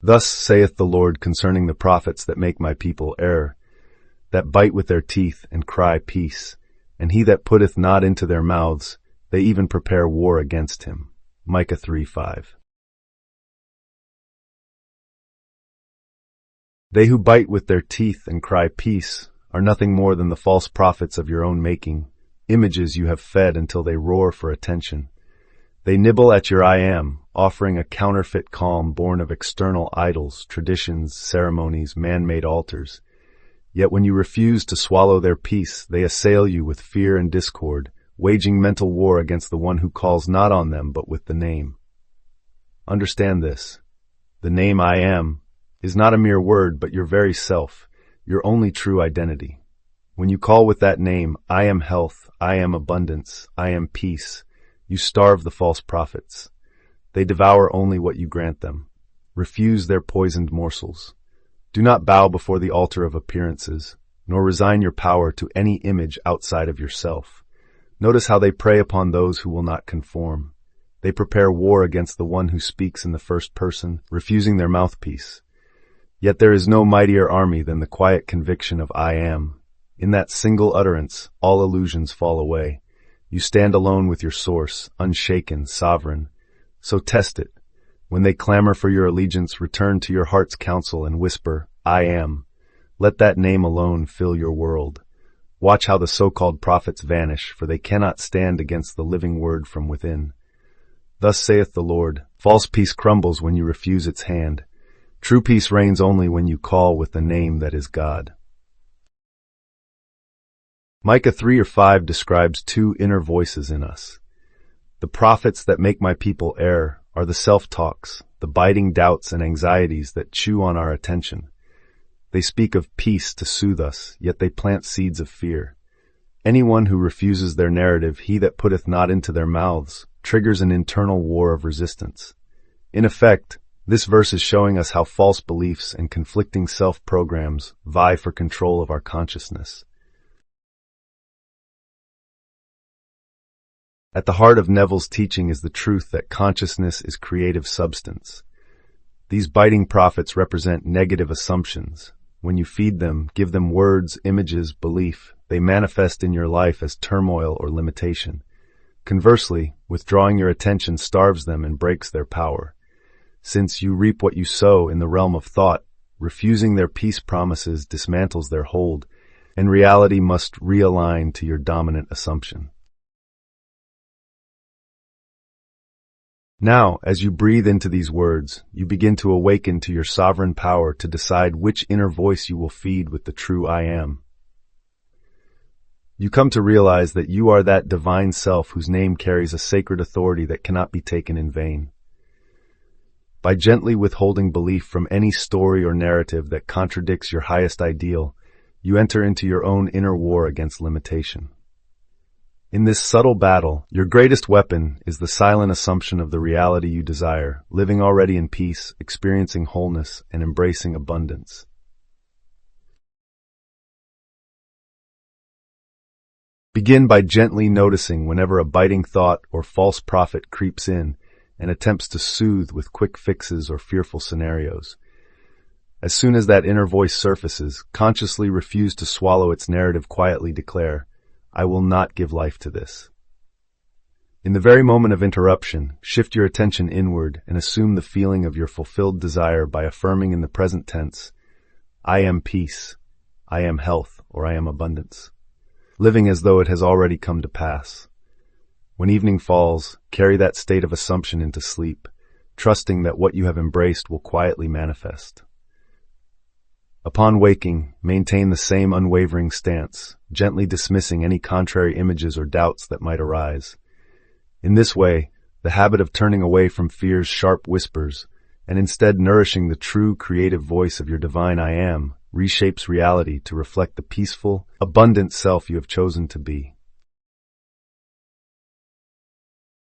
Thus saith the Lord concerning the prophets that make my people err, that bite with their teeth and cry peace, and he that putteth not into their mouths, they even prepare war against him. Micah 3:5. They who bite with their teeth and cry peace are nothing more than the false prophets of your own making, images you have fed until they roar for attention. They nibble at your I am, offering a counterfeit calm born of external idols, traditions, ceremonies, man-made altars. Yet when you refuse to swallow their peace, they assail you with fear and discord, waging mental war against the one who calls not on them but with the name. Understand this. The name I am is not a mere word but your very self, your only true identity. When you call with that name, I am health, I am abundance, I am peace, you starve the false prophets. They devour only what you grant them. Refuse their poisoned morsels. Do not bow before the altar of appearances, nor resign your power to any image outside of yourself. Notice how they prey upon those who will not conform. They prepare war against the one who speaks in the first person, refusing their mouthpiece. Yet there is no mightier army than the quiet conviction of I am. In that single utterance, all illusions fall away. You stand alone with your source, unshaken, sovereign. So test it. When they clamor for your allegiance, return to your heart's counsel and whisper, I am. Let that name alone fill your world. Watch how the so-called prophets vanish, for they cannot stand against the living word from within. Thus saith the Lord, false peace crumbles when you refuse its hand. True peace reigns only when you call with the name that is God. Micah 3:5 describes two inner voices in us. The prophets that make my people err are the self-talks, the biting doubts and anxieties that chew on our attention. They speak of peace to soothe us, yet they plant seeds of fear. Anyone who refuses their narrative, he that putteth not into their mouths, triggers an internal war of resistance. In effect, this verse is showing us how false beliefs and conflicting self-programs vie for control of our consciousness. At the heart of Neville's teaching is the truth that consciousness is creative substance. These biting prophets represent negative assumptions. When you feed them, give them words, images, belief, they manifest in your life as turmoil or limitation. Conversely, withdrawing your attention starves them and breaks their power. Since you reap what you sow in the realm of thought, refusing their peace promises dismantles their hold, and reality must realign to your dominant assumption. Now, as you breathe into these words, you begin to awaken to your sovereign power to decide which inner voice you will feed with the true I am. You come to realize that you are that divine self whose name carries a sacred authority that cannot be taken in vain. By gently withholding belief from any story or narrative that contradicts your highest ideal, you enter into your own inner war against limitation. In this subtle battle, your greatest weapon is the silent assumption of the reality you desire, living already in peace, experiencing wholeness, and embracing abundance. Begin by gently noticing whenever a biting thought or false prophet creeps in and attempts to soothe with quick fixes or fearful scenarios. As soon as that inner voice surfaces, consciously refuse to swallow its narrative, quietly declare, I will not give life to this. In the very moment of interruption, shift your attention inward and assume the feeling of your fulfilled desire by affirming in the present tense, I am peace, I am health, or I am abundance, living as though it has already come to pass. When evening falls, carry that state of assumption into sleep, trusting that what you have embraced will quietly manifest. Upon waking, maintain the same unwavering stance, gently dismissing any contrary images or doubts that might arise. In this way, the habit of turning away from fear's sharp whispers and instead nourishing the true creative voice of your divine I am reshapes reality to reflect the peaceful, abundant self you have chosen to be.